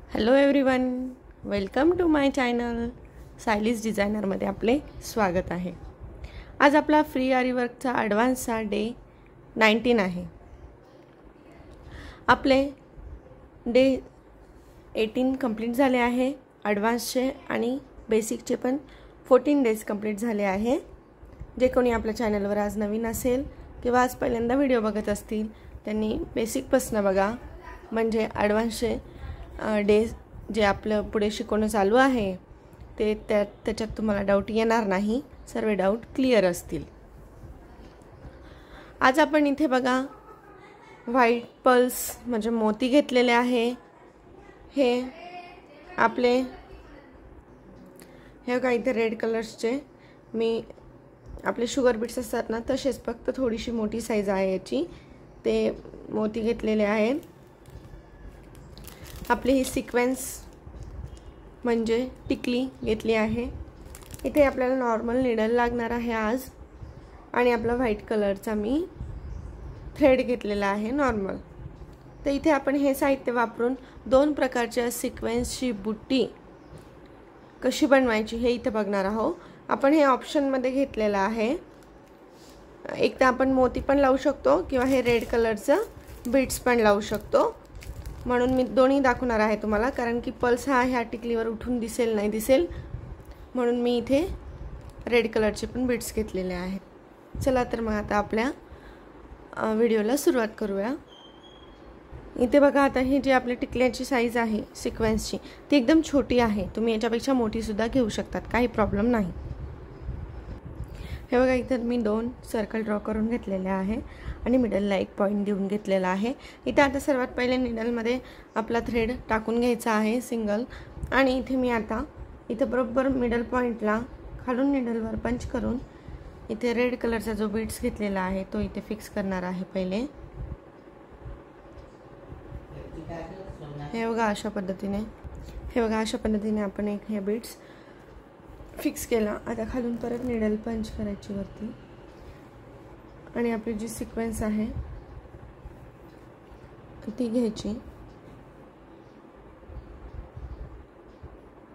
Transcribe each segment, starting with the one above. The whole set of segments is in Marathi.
Hello everyone, welcome to my channel Sayali's डिझायनरमध्ये आपले स्वागत आहे। आज आपला फ्री आरी वर्कचा ॲडव्हान्सचा डे 19 आहे। आपले डे 18 कंप्लीट झाले आहे ॲडव्हान्सचे आणि बेसिकचे पण 14 डेज कंप्लीट झाले आहे। जे कोणी आपल्या चॅनलवर आज नवीन असेल किंवा आज पहिल्यांदा व्हिडिओ बघत असतील त्यांनी बेसिकपासून बघा, म्हणजे ॲडव्हान्सचे डेज जे आपलं पुढे शिकवणं चालू आहे ते त्याच्यात तुम्हाला डाऊट येणार नाही, सर्व डाऊट क्लिअर असतील। आज आपण इथे बघा व्हाईट पल्स म्हणजे मोती घेतलेले आहे। हे आपले हे बघा इथे रेड कलर्सचे मी आपले शुगर बीट्स असतात ना तसेच, फक्त थोडीशी मोठी साईज आहे याची, ते मोती घेतलेले आहेत। आपली ही सिक्वेन्स म्हणजे टिकली घेतली आहे। इथे आपल्याला नॉर्मल नीडल लागणार आहे आज, आणि आपला व्हाईट कलरचा मी थ्रेड घेतलेला आहे नॉर्मल। तर इथे आपण हे साहित्य वापरून दोन प्रकारच्या सिक्वेन्सची बुट्टी कशी बनवायची हे इथे बघणार आहोत। आपण हे ऑप्शनमध्ये घेतलेलं आहे। एक तर आपण मोती पण लावू शकतो किंवा हे रेड कलरचं बीट्स पण लावू शकतो, म्हणून मी दोन्ही दाखवणार आहे तुम्हाला, कारण की पल्स हा ह्या टिकलीवर उठून दिसेल नाही दिसेल, म्हणून मी इथे रेड कलरचे पण बीट्स घेतलेले आहेत। चला तर मग आता आपल्या व्हिडिओला सुरुवात करूया। इथे बघा, आता ही जी आपली टिकल्याची साईज आहे सिक्वेन्सची ती एकदम छोटी आहे, तुम्ही याच्यापेक्षा मोठी सुद्धा घेऊ शकतात, काही प्रॉब्लेम नाही। हे बघा, इथं मी दोन सर्कल ड्रॉ करून घेतलेले आहे आणि मिडलला एक पॉइंट देऊन घेतलेला आहे। इथे आता सर्वात पहिले निडलमध्ये आपला थ्रेड टाकून घ्यायचा आहे सिंगल, आणि इथे मी आता इथे बरोबर मिडल पॉइंटला खालून निडलवर पंच करून इथे रेड कलरचा जो बीट्स घेतलेला आहे तो इथे फिक्स करणार आहे पहिले। हे बघा अशा पद्धतीने आपण एक हे बीट्स फिक्स केला। आता खालून परत निडल पंच करायची वरती, आणि आपली जी सिक्वेन्स आहे ती घ्यायची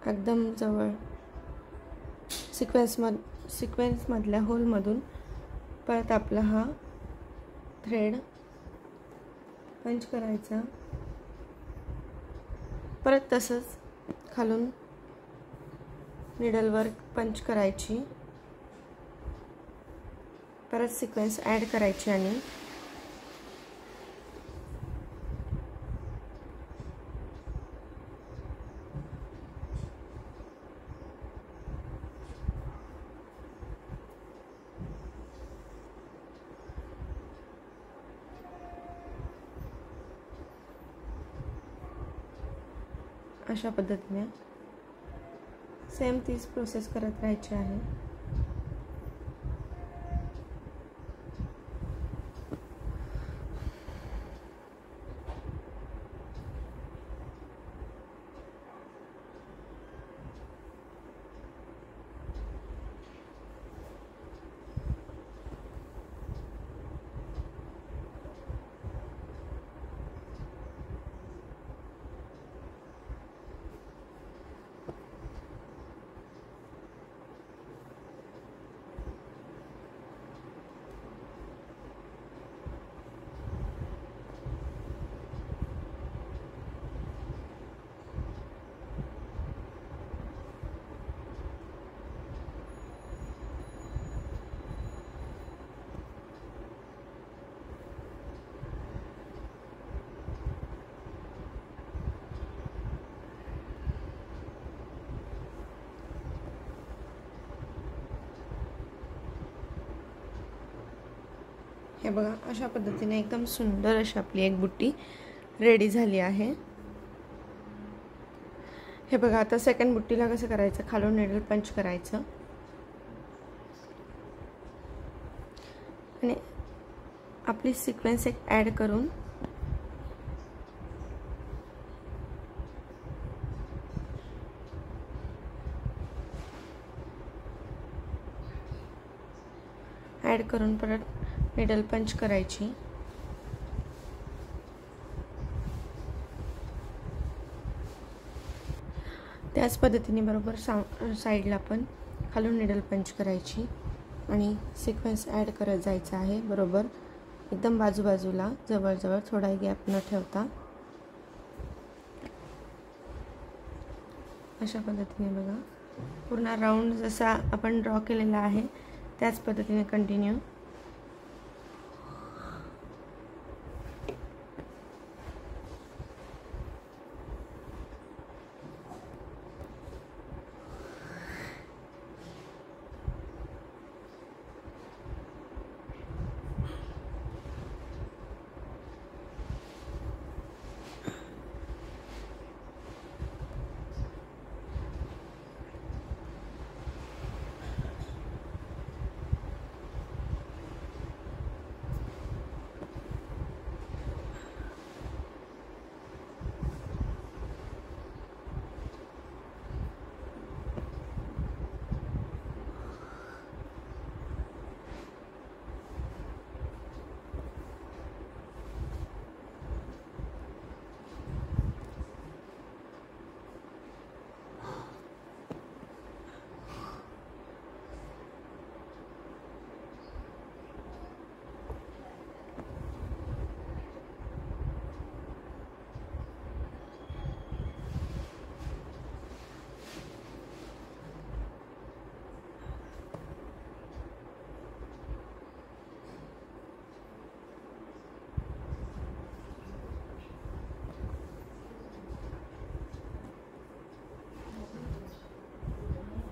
एकदम जवळ सिक्वेन्स मधल्या होलमधून परत आपला हा थ्रेड पंच करायचा, परत तसंच खालून निडलवर पंच करायची, परत सिक्वेन्स ॲड करायची आणि अशा पद्धतीने सेम तीच प्रोसेस करत राहायची आहे। हे बघा, अशा पद्धतीने एकदम सुंदर अशी आपली एक बुट्टी रेडी झाली आहे। हे बघा, आता सेकंड बुट्टीला कसं करायचं, खालून निडल पंच करायचं आणि आपली सिक्वेन्स एक ॲड करून परत निडल पंच करायची, त्याच पद्धतीने बरोबर साईडला पण खालून निडल पंच करायची आणि सिक्वेन्स ॲड करत जायचं आहे बरोबर एकदम बाजूबाजूला जवळजवळ, थोडा गॅप न ठेवता. अशा पद्धतीने बघा पूर्ण राऊंड जसा आपण ड्रॉ केलेला आहे त्याच पद्धतीने कंटिन्यू.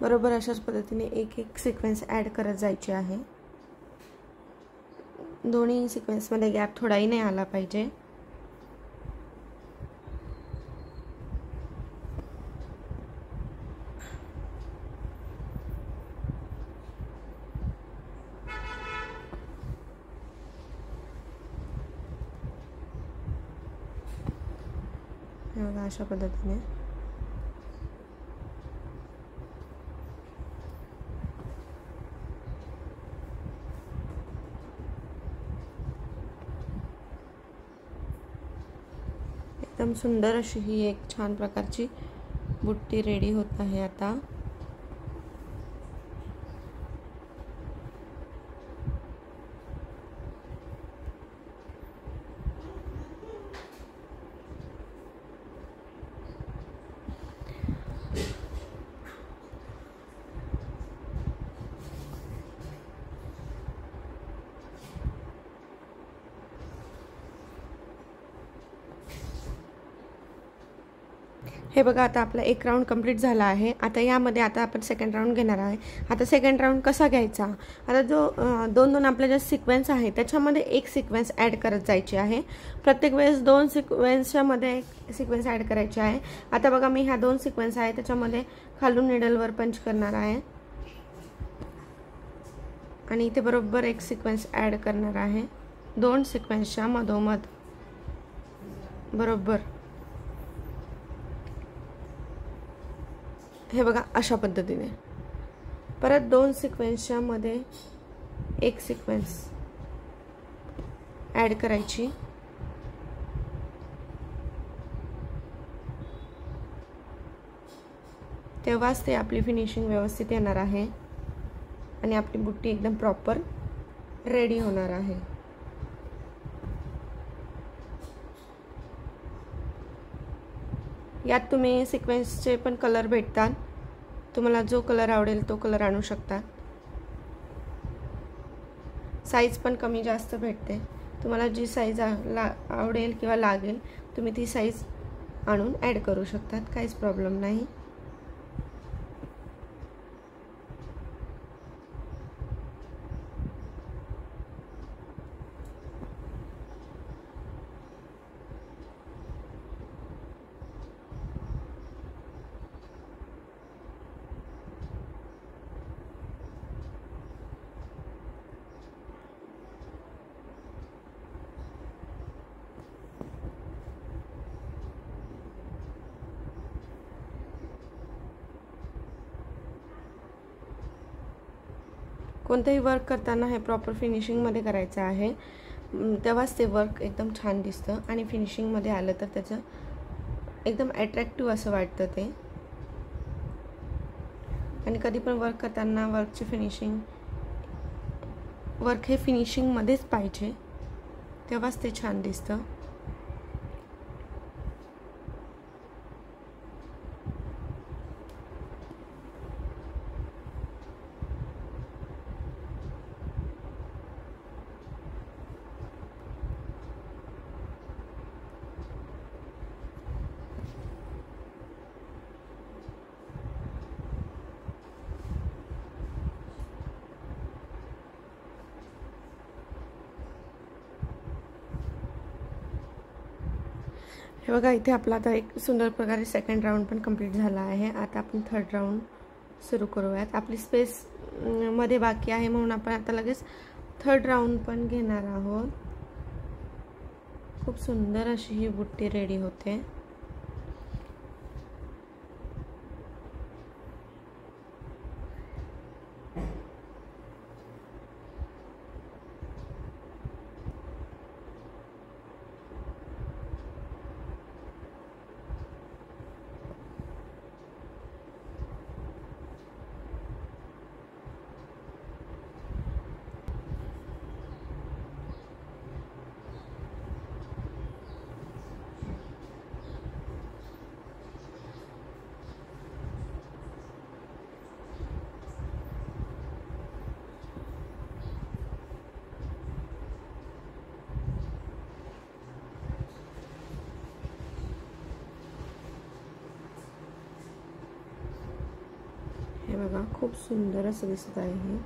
बरोबर अशाच पद्धतीने एक एक सिक्वेन्स ॲड करत जायची आहे. दोन्ही सिक्वेन्समध्ये गॅप थोडाही नाही आला पाहिजे. अशा पद्धतीने एकदम सुंदर अशी ही एक छान प्रकारची बुट्टी रेडी होत आहे आता. हे बघा आता आपला एक राऊंड कंप्लीट झाला आहे. आता यामध्ये आता आपण सेकंड राऊंड घेणार आहे. आता सेकंड राऊंड कसा घ्यायचा, आता जो दोन आपल्या ज्या सिक्वेन्स आहे त्याच्यामध्ये एक सिक्वेन्स ॲड करत जायची आहे. प्रत्येक वेळेस दोन सिक्वेन्सच्या मध्ये एक सिक्वेन्स ॲड करायची आहे. आता बघा मी ह्या दोन सिक्वेन्स आहे त्याच्यामध्ये खालून निडलवर पंच करणार आहे आणि इथे बरोबर एक सिक्वेन्स ॲड करणार आहे. दोन सिक्वेन्सच्या मधोमध बरोबर हे बघा अशा पद्धतीने. परत दोन सिक्वेन्सच्या मध्ये एक सिक्वेन्स ॲड करायची. तेव्हाच ते आपली फिनिशिंग व्यवस्थित येणार आहे आणि आपली बुट्टी एकदम प्रॉपर रेडी होणार आहे. यात तुम्ही सिक्वेन्सचे पण कलर भेटतात. तुम्हाला जो कलर आवडेल तो कलर आणू शकता. साईज पण कमी जास्त भेटते. तुम्हाला जी साईज आवडेल किंवा लागेल तुम्ही ती साईज आणून ॲड करू शकतात. काहीच प्रॉब्लेम नाही. कोणतेही वर्क करताना हे प्रॉपर फिनिशिंगमध्ये करायचं आहे. तेव्हाच ते वर्क एकदम छान दिसतं आणि फिनिशिंगमध्ये आलं तर त्याचं एकदम अट्रॅक्टिव्ह असं वाटतं ते. आणि कधी पण वर्क करताना वर्क हे फिनिशिंगमध्येच पाहिजे, तेव्हाच ते छान दिसतं. हे बघा, इथे आपला आता एक सुंदर प्रकारे सेकंड राऊंड पण कंप्लीट झाला आहे. आता आपण थर्ड राऊंड सुरू करूयात. आपली स्पेस मध्ये बाकी आहे म्हणून आपण आता लगेच थर्ड राऊंड पण घेणार आहोत. खूप सुंदर अशी ही बुट्टी रेडी होते. हे बघा, खूप सुंदर असं दिसत आहे हे.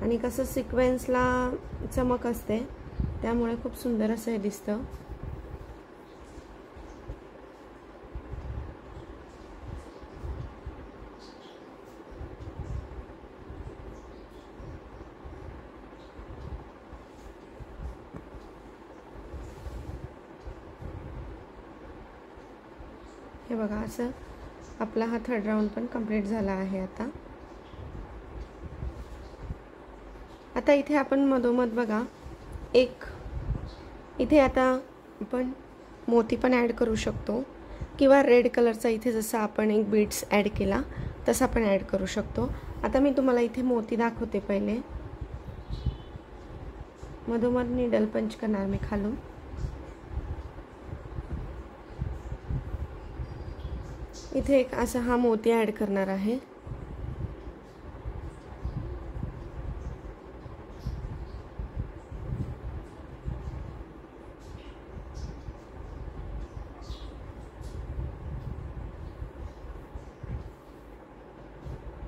आणि कसं सिक्वेन्सला चमक असते त्यामुळे खूप सुंदर असं हे दिसतं. हे बघा, असं आपला हा थर्ड राऊंड पण कंप्लीट झाला आहे. आता इथे आपण मधोमध बघा एक इथे आता आपण मोती पण ॲड करू शकतो किंवा रेड कलरचा इथे जसा आपण एक बीड्स ॲड केला तसा पण ॲड करू शकतो. आता मी तुम्हाला इथे मोती दाखवते. पहिले मधोमध नीडल पंच करणार मी खालून. इथे एक असा हा मोती ॲड करणार आहे.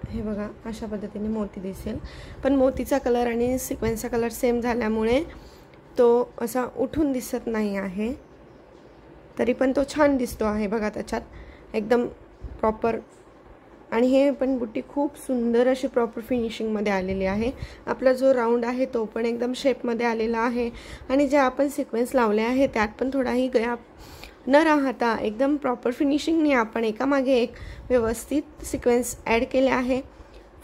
हे बघा, अशा पद्धतीने मोती दिसेल. पण मोतीचा कलर आणि सिक्वेन्सचा कलर सेम झाल्यामुळे तो असा उठून दिसत नाही आहे, तरी पण तो छान दिसतो आहे. बघा, त्याच्यात एकदम प्रॉपर. आणि हे पण बुट्टी खूप सुंदर अशी प्रॉपर फिनिशिंगमध्ये आलेली आहे. आपला जो राऊंड आहे तो पण एकदम शेपमध्ये आलेला आहे. आणि जे आपण सिक्वेन्स लावले आहे त्यात पण थोडाही गॅप न राहता एकदम प्रॉपर फिनिशिंगने आपण एकामागे एक व्यवस्थित सिक्वेन्स ॲड केले आहे.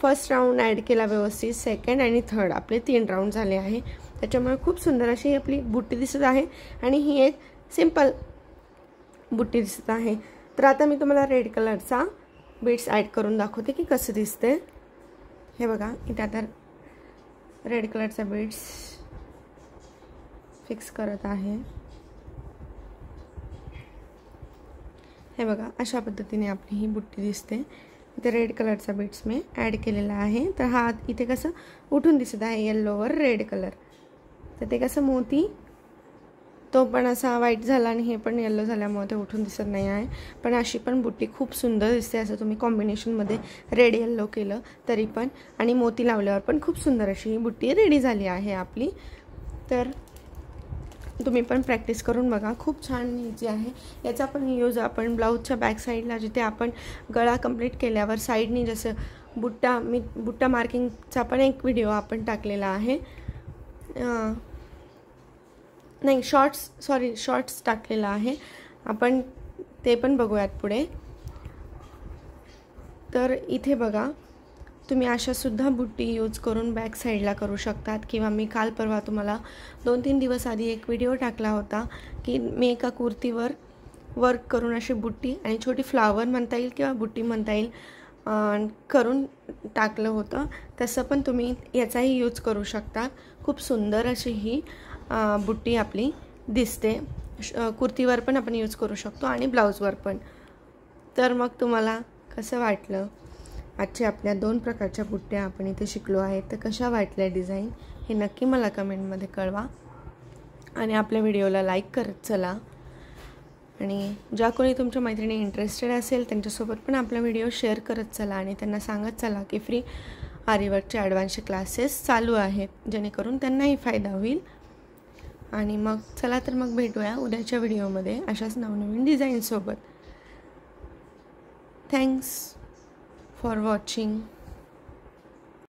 फर्स्ट राऊंड ॲड केला व्यवस्थित, सेकंड आणि थर्ड आपले 3 राऊंड झाले आहे. त्याच्यामुळे खूप सुंदर अशी आपली बुट्टी दिसत आहे. आणि ही एक सिंपल बुट्टी दिसत आहे. तर आता मी तुम्हाला रेड कलरचा बीड्स ॲड करून दाखवते की कसं दिसते. हे बघा, इथे आता रेड कलरचा बीड्स फिक्स करत आहे. हे बघा, अशा पद्धतीने आपली ही बुट्टी दिसते. इथे रेड कलरचा बीड्स मी ॲड केलेला आहे. तर हा इथे कसं उठून दिसत आहे येल्लोवर रेड कलर. तर ते कसं मोती तो पण असा व्हाईट झाला आणि हे पण येल्लो झाल्यामुळे ते उठून दिसत नाही आहे. पण अशी पण बुट्टी खूप सुंदर दिसते. असं तुम्ही कॉम्बिनेशनमध्ये रेड येल्लो केलं तरी पण, आणि मोती लावल्यावर पण खूप सुंदर अशी ही बुट्टी रेडी झाली आहे आपली. तर तुम्ही पण प्रॅक्टिस करून बघा, खूप छान इजी आहे. याचा पण यूज आपण ब्लाऊजच्या बॅक साईडला जिथे आपण गळा कंप्लीट केल्यावर साईडनी जसं बुट्टा मार्किंगचा पण एक व्हिडिओ आपण टाकलेला आहे. नाही, शॉर्ट्स टाकलेला आहे आपण, ते पण बघूयात पुढे. तर इथे बघा, तुम्ही अशा सुद्धा बुट्टी यूज करून बॅक साईडला करू शकतात. किंवा मी काल परवा तुम्हाला 2-3 दिवस आधी एक व्हिडिओ टाकला होता की मी एका कुर्तीवर वर्क करून अशी बुट्टी आणि छोटी फ्लावर म्हणता येईल किंवा बुट्टी म्हणता येईल करून टाकलं होतं. तसं पण तुम्ही याचाही यूज करू शकता. खूप सुंदर अशी ही बुट्टी आपली दिसते. कुर्तीवर पण आपण यूज करू शकतो आणि ब्लाऊजवर पण. तर मग तुम्हाला कसं वाटलं? आजच्या आपल्या 2 प्रकारच्या बुट्ट्या आपण इथे शिकलो आहेत. तर कशा वाटल्या डिझाईन हे नक्की मला कमेंटमध्ये कळवा आणि आपल्या व्हिडिओला लाईक करत चला. आणि ज्या कोणी तुमच्या मैत्रिणी इंटरेस्टेड असेल त्यांच्यासोबत पण आपला व्हिडिओ शेअर करत चला आणि त्यांना सांगत चला की फ्री आरीवर्कचे ॲडव्हान्सचे क्लासेस चालू आहेत, जेणेकरून त्यांनाही फायदा होईल. आणि मग चला तर मग भेटूया उद्याच्या व्हिडिओमध्ये अशाच नवनवीन डिझाईनसोबत. Thanks for watching.